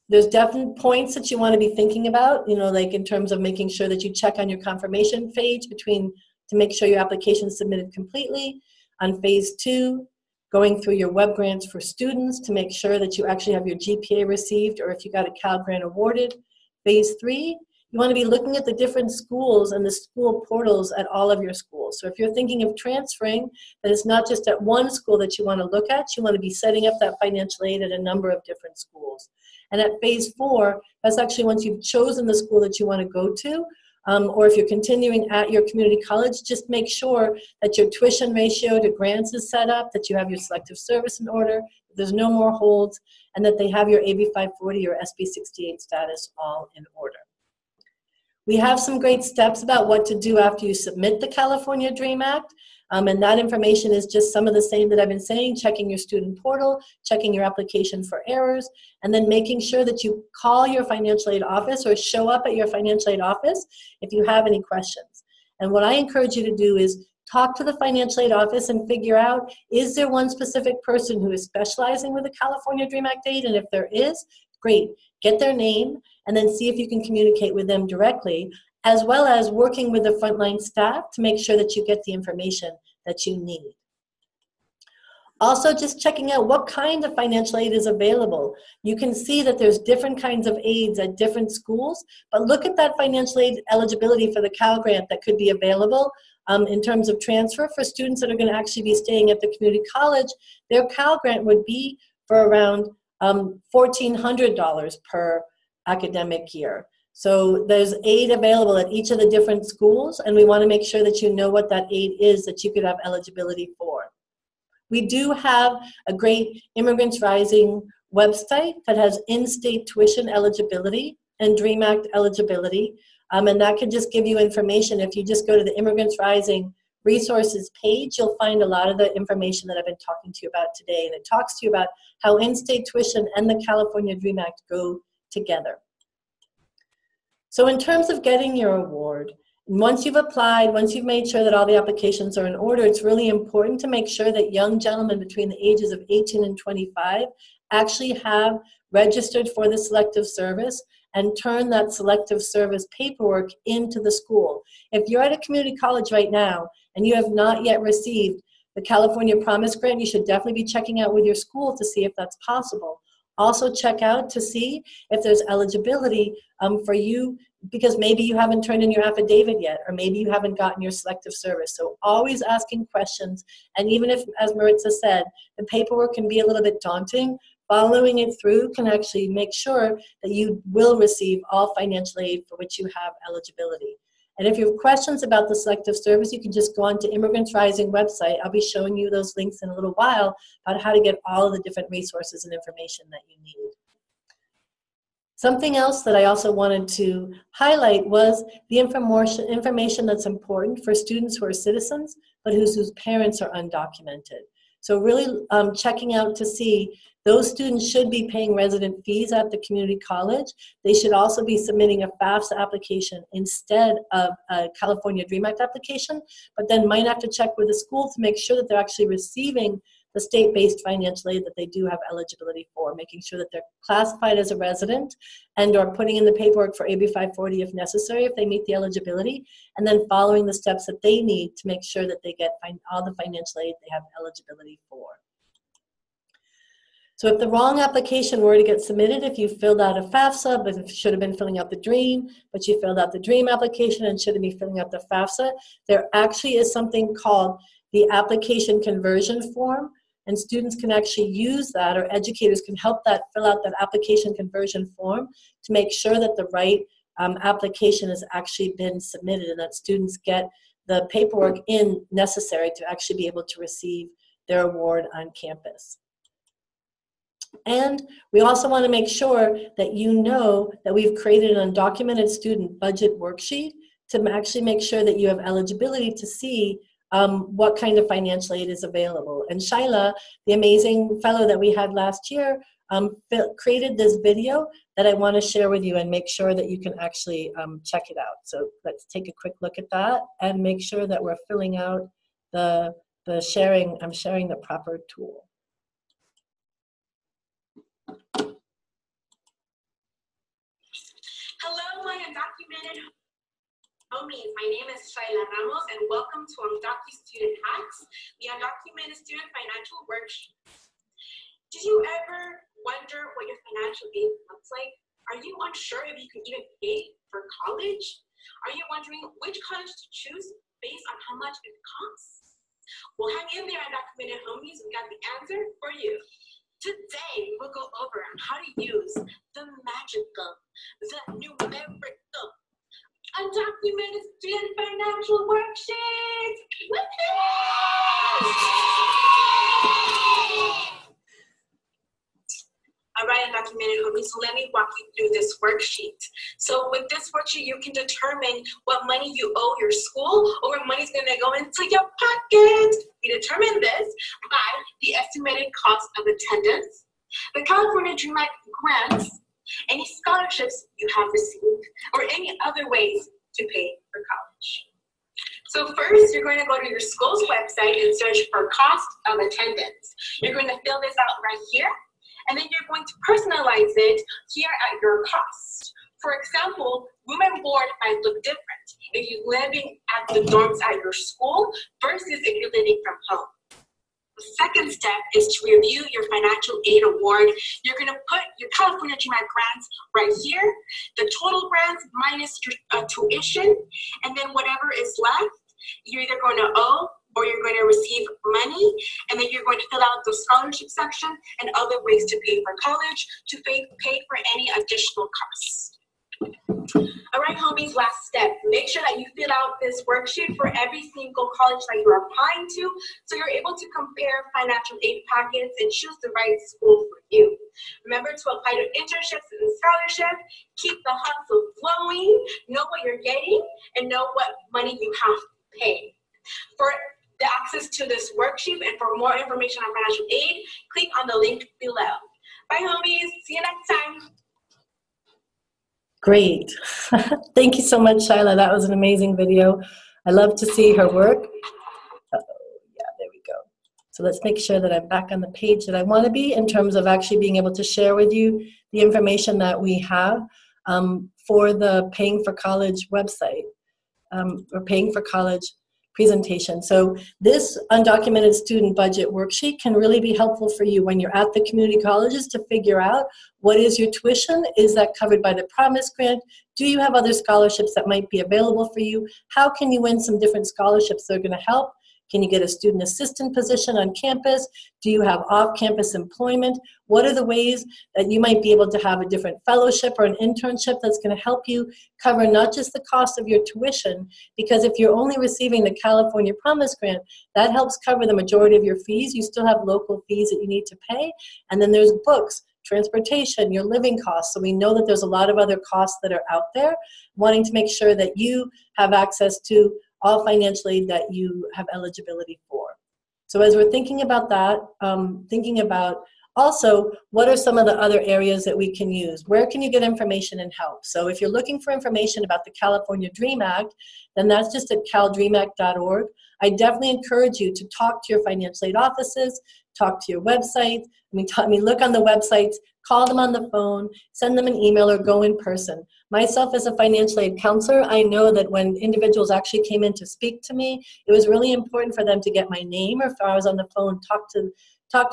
there's definite points that you want to be thinking about, like in terms of making sure that you check on your confirmation page to make sure your application is submitted completely. On phase 2, going through your web grants for students to make sure that you actually have your GPA received or if you got a Cal Grant awarded. Phase 3, you want to be looking at the different schools and the school portals at all of your schools. So if you're thinking of transferring, then it's not just at one school that you want to look at. You want to be setting up that financial aid at a number of different schools. And at phase 4, that's actually once you've chosen the school that you want to go to, or if you're continuing at your community college, just make sure that your tuition ratio to grants is set up, that you have your selective service in order, that there's no more holds, and that they have your AB 540 or SB 68 status all in order. We have some great steps about what to do after you submit the California DREAM Act. And that information is just some of the same that I've been saying: checking your student portal, checking your application for errors, and then making sure that you call your financial aid office or show up at your financial aid office if you have any questions. And what I encourage you to do is talk to the financial aid office and figure out, is there one specific person who is specializing with the California DREAM Act aid? And if there is, great. Get their name and then see if you can communicate with them directly, as well as working with the frontline staff to make sure that you get the information that you need. Also, just checking out what kind of financial aid is available. You can see that there's different kinds of aids at different schools, but look at that financial aid eligibility for the Cal Grant that could be available in terms of transfer for students that are going to actually be staying at the community college. Their Cal Grant would be for around $1,400 per academic year. So there's aid available at each of the different schools, and we want to make sure that you know what that aid is that you could have eligibility for. We do have a great Immigrants Rising website that has in-state tuition eligibility and DREAM Act eligibility, and that could just give you information. If you just go to the Immigrants Rising resources page, you'll find a lot of the information that I've been talking to you about today, and it talks to you about how in-state tuition and the California DREAM Act go together. So in terms of getting your award, once you've applied, once you've made sure that all the applications are in order, it's really important to make sure that young gentlemen between the ages of 18 and 25 actually have registered for the selective service and turn that selective service paperwork into the school. If you're at a community college right now and you have not yet received the California Promise Grant, you should definitely be checking out with your school to see if that's possible. Also check out to see if there's eligibility for you, because maybe you haven't turned in your affidavit yet, or maybe you haven't gotten your selective service. So always asking questions, and even if, as Maritza said, the paperwork can be a little bit daunting, following it through can actually make sure that you will receive all financial aid for which you have eligibility. And if you have questions about the selective service, you can just go on to Immigrants Rising website. I'll be showing you those links in a little while about how to get all of the different resources and information that you need. Something else that I also wanted to highlight was the information that's important for students who are citizens, but whose parents are undocumented. So really checking out to see those students should be paying resident fees at the community college. They should also be submitting a FAFSA application instead of a California DREAM Act application, but then might have to check with the school to make sure that they're actually receiving the state-based financial aid that they do have eligibility for, making sure that they're classified as a resident and or putting in the paperwork for AB 540 if necessary, if they meet the eligibility, and then following the steps that they need to make sure that they get all the financial aid they have eligibility for. So if the wrong application were to get submitted, if you filled out a FAFSA, but you should have been filling out the DREAM, but you filled out the DREAM application and should have been filling out the FAFSA, there actually is something called the application conversion form, and students can actually use that, or educators can help that fill out that application conversion form to make sure that the right application has actually been submitted and that students get the paperwork in necessary to actually be able to receive their award on campus. And we also want to make sure that you know that we've created an undocumented student budget worksheet to actually make sure that you have eligibility to see what kind of financial aid is available. And Shyla, the amazing fellow that we had last year, created this video that I want to share with you and make sure that you can actually check it out. So let's take a quick look at that and make sure that we're filling out the sharing. I'm sharing the proper tool. Hello, my undocumented homies. My name is Shayla Ramos, and welcome to Student Hacks, the Undocumented Student Financial Worksheet. Did you ever wonder what your financial aid looks like? Are you unsure if you can even pay for college? Are you wondering which college to choose based on how much it costs? Well, hang in there, undocumented homies. We got the answer for you. Today, we'll go over how to use the magical, the numerical, Undocumented Student Financial Worksheet. All right, undocumented homies, so let me walk you through this worksheet. So with this worksheet, you can determine what money you owe your school or what money's gonna go into your pocket. We determine this by the estimated cost of attendance, the California DREAM Act grants, any scholarships you have received, or any other ways to pay for college. So first, you're going to go to your school's website and search for cost of attendance. You're going to fill this out right here, and then you're going to personalize it here at your cost. For example, room and board might look different if you're living at the dorms at your school versus if you're living from home. The second step is to review your financial aid award. You're going to put your California DREAM Act grants right here, the total grants minus your tuition, and then whatever is left, you're either going to owe or you're going to receive money, and then you're going to fill out the scholarship section and other ways to pay for college to pay for any additional costs. All right, homies, last step. Make sure that you fill out this worksheet for every single college that you're applying to, so you're able to compare financial aid packets and choose the right school for you. Remember to apply to internships and scholarships, keep the hustle flowing, know what you're getting, and know what money you have to pay. For the access to this worksheet and for more information on financial aid, click on the link below. Bye, homies. See you next time. Great. Thank you so much, Shyla. That was an amazing video. I love to see her work. Yeah, there we go. So let's make sure that I'm back on the page that I want to be in terms of actually being able to share with you the information that we have for the Paying for College website, or Paying for College presentation. So this undocumented student budget worksheet can really be helpful for you when you're at the community colleges to figure out what is your tuition, is that covered by the Promise Grant, do you have other scholarships that might be available for you, how can you win some different scholarships that are going to help Can you get a student assistant position on campus? Do you have off-campus employment? What are the ways that you might be able to have a different fellowship or an internship that's going to help you cover not just the cost of your tuition, because if you're only receiving the California Promise Grant, that helps cover the majority of your fees. You still have local fees that you need to pay. And then there's books, transportation, your living costs. So we know that there's a lot of other costs that are out there, wanting to make sure that you have access to all financial aid that you have eligibility for. So as we're thinking about that, thinking about also, what are some of the other areas that we can use? Where can you get information and help? So if you're looking for information about the California Dream Act, then that's just at caldreamact.org. I definitely encourage you to talk to your financial aid offices, talk to your website. Look on the websites, call them on the phone, send them an email, or go in person. Myself as a financial aid counselor, I know that when individuals actually came in to speak to me, it was really important for them to get my name, or if I was on the phone, talk to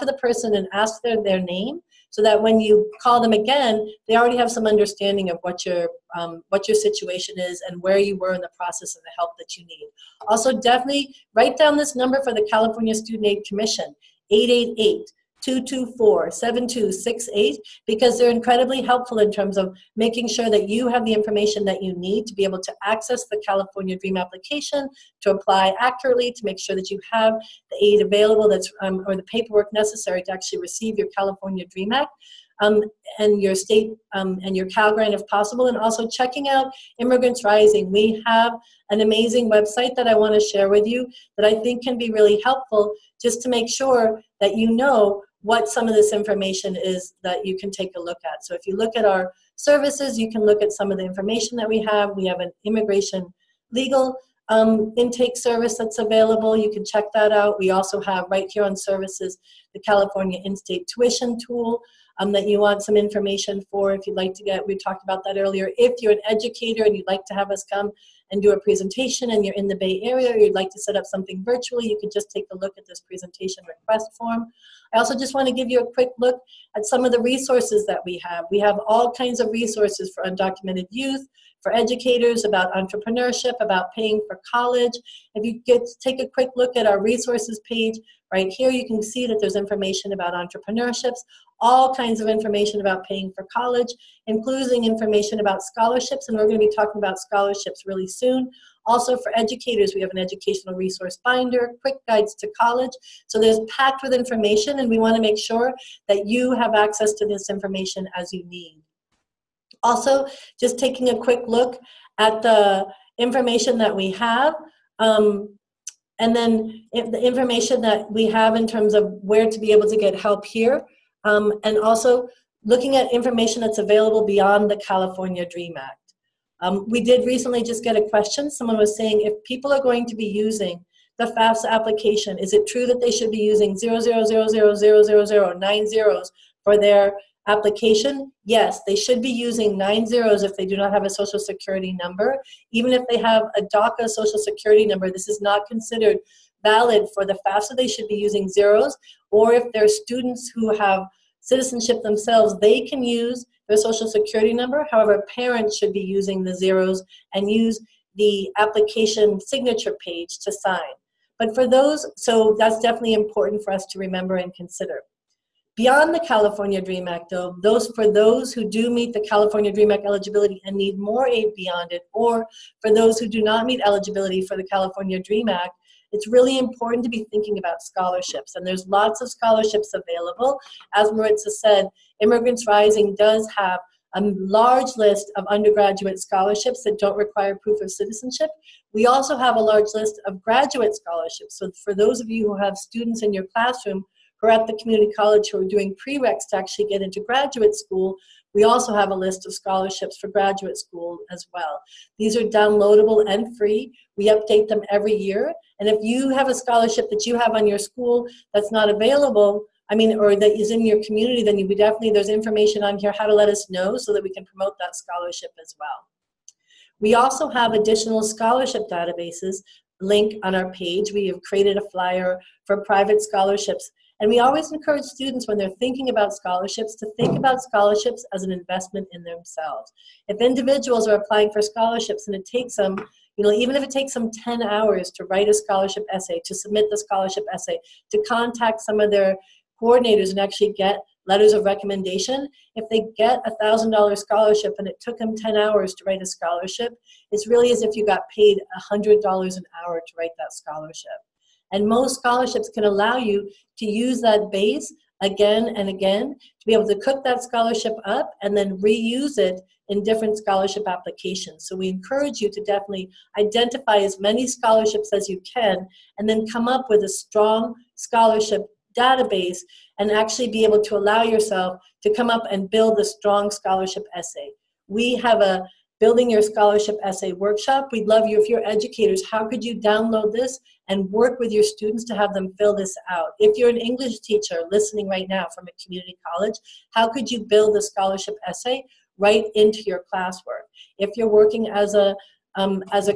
the person and ask their name, so that when you call them again, they already have some understanding of what your situation is and where you were in the process of the help that you need. Also, definitely write down this number for the California Student Aid Commission, 888-224-7268, because they're incredibly helpful in terms of making sure that you have the information that you need to be able to access the California Dream application, to apply accurately, to make sure that you have the aid available that's or the paperwork necessary to actually receive your California Dream Act. And your state and your Cal Grant if possible, and also checking out Immigrants Rising. We have an amazing website that I want to share with you that I think can be really helpful, just to make sure that you know what some of this information is that you can take a look at. So if you look at our services, you can look at some of the information that we have. We have an immigration legal intake service that's available. You can check that out. We also have right here on services the California in-state tuition tool that you want some information for if you'd like to get. We talked about that earlier. If you're an educator and you'd like to have us come and do a presentation and you're in the Bay Area, or you'd like to set up something virtually, you can just take a look at this presentation request form. I also just want to give you a quick look at some of the resources that we have. We have all kinds of resources for undocumented youth, for educators, about entrepreneurship, about paying for college. If you take a quick look at our resources page, right here you can see that there's information about entrepreneurships, all kinds of information about paying for college, including information about scholarships, and we're going to be talking about scholarships really soon. Also for educators, we have an educational resource binder, quick guides to college. So there's packed with information, and we want to make sure that you have access to this information as you need. Also, just taking a quick look at the information that we have, and then the information that we have in terms of where to be able to get help here, and also looking at information that's available beyond the California Dream Act. We did recently just get a question. Someone was saying, if people are going to be using the FAFSA application, is it true that they should be using 000000090 zeros for their application? Yes, they should be using 9 zeros if they do not have a social security number. Even if they have a DACA social security number, this is not considered valid for the FAFSA. They should be using zeros. Or if they're students who have citizenship themselves, they can use their social security number. However, parents should be using the zeros and use the application signature page to sign. But for those, so that's definitely important for us to remember and consider. Beyond the California Dream Act, though, for those who do meet the California Dream Act eligibility and need more aid beyond it, or for those who do not meet eligibility for the California Dream Act, it's really important to be thinking about scholarships. And there's lots of scholarships available. As Maritza said, Immigrants Rising does have a large list of undergraduate scholarships that don't require proof of citizenship. We also have a large list of graduate scholarships. So for those of you who have students in your classroom who are at the community college who are doing prereqs to actually get into graduate school, we also have a list of scholarships for graduate school as well. These are downloadable and free. We update them every year. And if you have a scholarship that you have on your school that's not available, or that is in your community, then you would definitely, there's information on here how to let us know so that we can promote that scholarship as well. We also have additional scholarship databases link on our page. We have created a flyer for private scholarships. And we always encourage students when they're thinking about scholarships to think about scholarships as an investment in themselves. If individuals are applying for scholarships and it takes them, even if it takes them 10 hours to write a scholarship essay, to submit the scholarship essay, to contact some of their coordinators and actually get letters of recommendation, if they get a $1,000 scholarship and it took them 10 hours to write a scholarship, it's really as if you got paid $100 an hour to write that scholarship. And most scholarships can allow you to use that base again and again to be able to cook that scholarship up and then reuse it in different scholarship applications. So we encourage you to definitely identify as many scholarships as you can and then come up with a strong scholarship database and actually be able to allow yourself to come up and build a strong scholarship essay. We have a Building Your Scholarship Essay workshop. We'd love you, if you're educators, how could you download this and work with your students to have them fill this out? If you're an English teacher listening right now from a community college, how could you build a scholarship essay right into your classwork? If you're working as a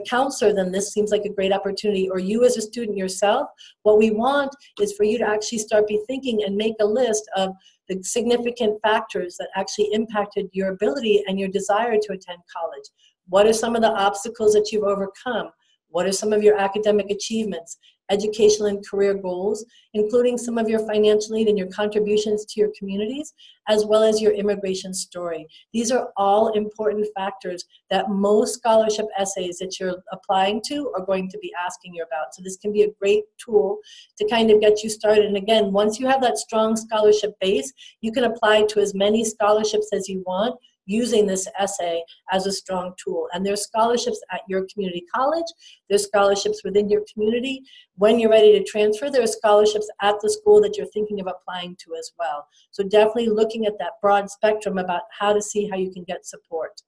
counselor, then this seems like a great opportunity, or you as a student yourself. What we want is for you to actually start be thinking and make a list of the significant factors that actually impacted your ability and your desire to attend college. What are some of the obstacles that you've overcome? What are some of your academic achievements, educational and career goals, including some of your financial need and your contributions to your communities, as well as your immigration story. These are all important factors that most scholarship essays that you're applying to are going to be asking you about. So this can be a great tool to kind of get you started. And again, once you have that strong scholarship base, you can apply to as many scholarships as you want using this essay as a strong tool. And there's scholarships at your community college, there's scholarships within your community. When you're ready to transfer, there are scholarships at the school that you're thinking of applying to as well. So definitely looking at that broad spectrum about how to see how you can get support.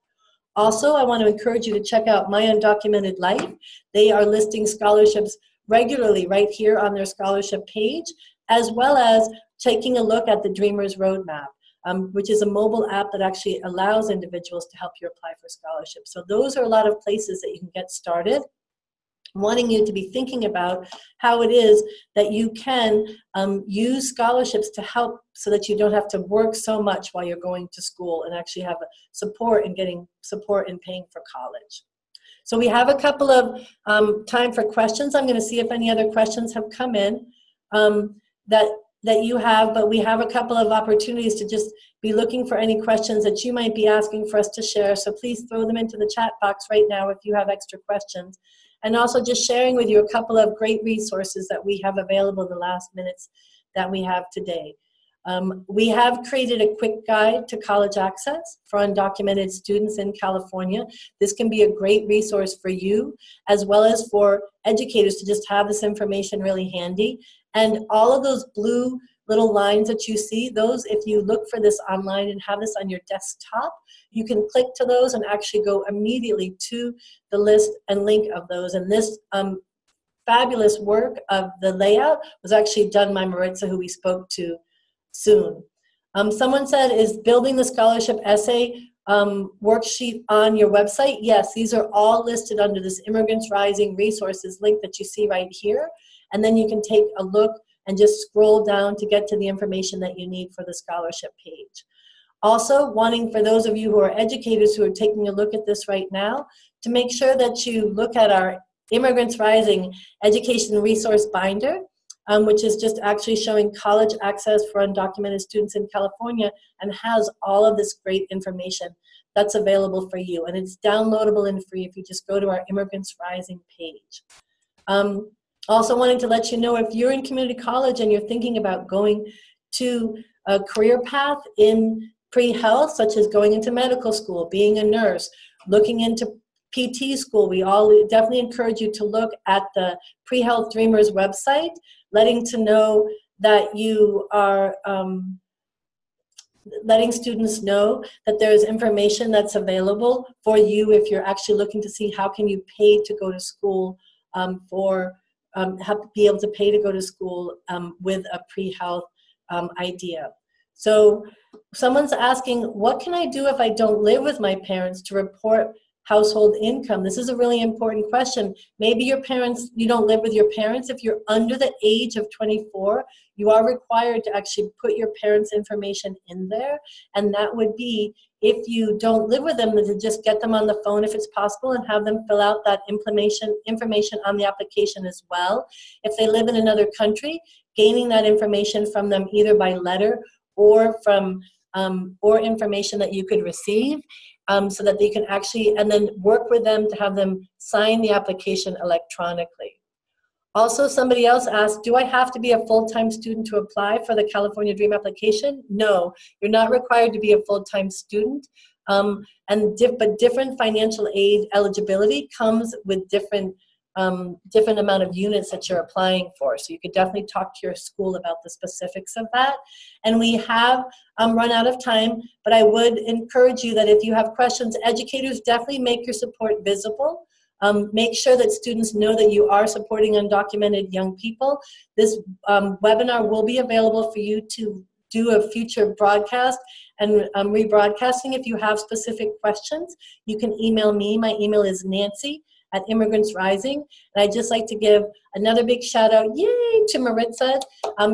Also, I want to encourage you to check out My Undocumented Life. They are listing scholarships regularly right here on their scholarship page, as well as taking a look at the Dreamers Roadmap. Which is a mobile app that actually allows individuals to help you apply for scholarships. So those are a lot of places that you can get started. Wanting you to be thinking about how it is that you can use scholarships to help so that you don't have to work so much while you're going to school and actually have support and getting support in paying for college. So we have a couple of time for questions. I'm going to see if any other questions have come in that you have, but we have a couple of opportunities to just be looking for any questions that you might be asking for us to share. So please throw them into the chat box right now if you have extra questions. And also just sharing with you a couple of great resources that we have available in the last minutes that we have today. We have created a quick guide to college access for undocumented students in California. This can be a great resource for you, as well as for educators to just have this information really handy. And all of those blue little lines that you see, those, if you look for this online and have this on your desktop, you can click to those and actually go immediately to the list and link of those. And this fabulous work of the layout was actually done by Maritza, who we spoke to soon. Someone said, is building the scholarship essay worksheet on your website? Yes, these are all listed under this Immigrants Rising resources link that you see right here. And then you can take a look and just scroll down to get to the information that you need for the scholarship page. Also, wanting for those of you who are educators who are taking a look at this right now, to make sure that you look at our Immigrants Rising Education Resource Binder, which is just actually showing college access for undocumented students in California and has all of this great information that's available for you. And it's downloadable and free if you just go to our Immigrants Rising page. Also wanting to let you know, if you're in community college and you're thinking about going to a career path in pre-health, such as going into medical school, being a nurse, looking into PT school, we all definitely encourage you to look at the Pre-Health Dreamers website, letting to know that you are letting students know that there's information that's available for you if you're actually looking to see how can you pay to go to school be able to pay to go to school with a pre-health idea. So someone's asking, what can I do if I don't live with my parents to report household income? This is a really important question. Maybe your parents, you don't live with your parents. If you're under the age of 24, you are required to actually put your parents' information in there. And that would be, if you don't live with them, to just get them on the phone if it's possible and have them fill out that information on the application as well. If they live in another country, gaining that information from them either by letter or from or information that you could receive, so that they can actually, and then work with them to have them sign the application electronically. Also, somebody else asked, do I have to be a full-time student to apply for the California Dream application? No, you're not required to be a full-time student. But different financial aid eligibility comes with different amount of units that you're applying for. So you could definitely talk to your school about the specifics of that. And we have run out of time, but I would encourage you that if you have questions, educators, definitely make your support visible. Make sure that students know that you are supporting undocumented young people. This webinar will be available for you to do a future broadcast and rebroadcasting. If you have specific questions, you can email me. My email is Nancy@Immigrants Rising. And I'd just like to give another big shout out, yay, to Maritza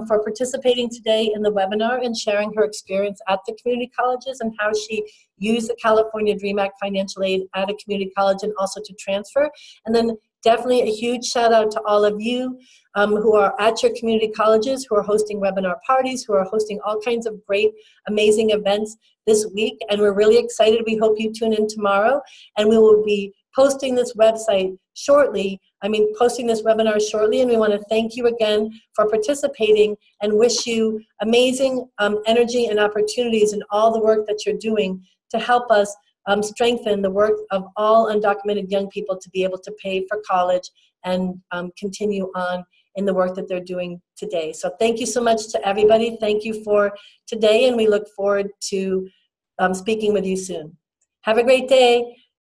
for participating today in the webinar and sharing her experience at the community colleges and how she used the California Dream Act financial aid at a community college and also to transfer. And then definitely a huge shout out to all of you who are at your community colleges, who are hosting webinar parties, who are hosting all kinds of great, amazing events this week. And we're really excited. We hope you tune in tomorrow, and we will be posting this website shortly. Posting this webinar shortly, and we want to thank you again for participating and wish you amazing energy and opportunities in all the work that you're doing to help us strengthen the work of all undocumented young people to be able to pay for college and continue on in the work that they're doing today. So thank you so much to everybody. Thank you for today, and we look forward to speaking with you soon. Have a great day.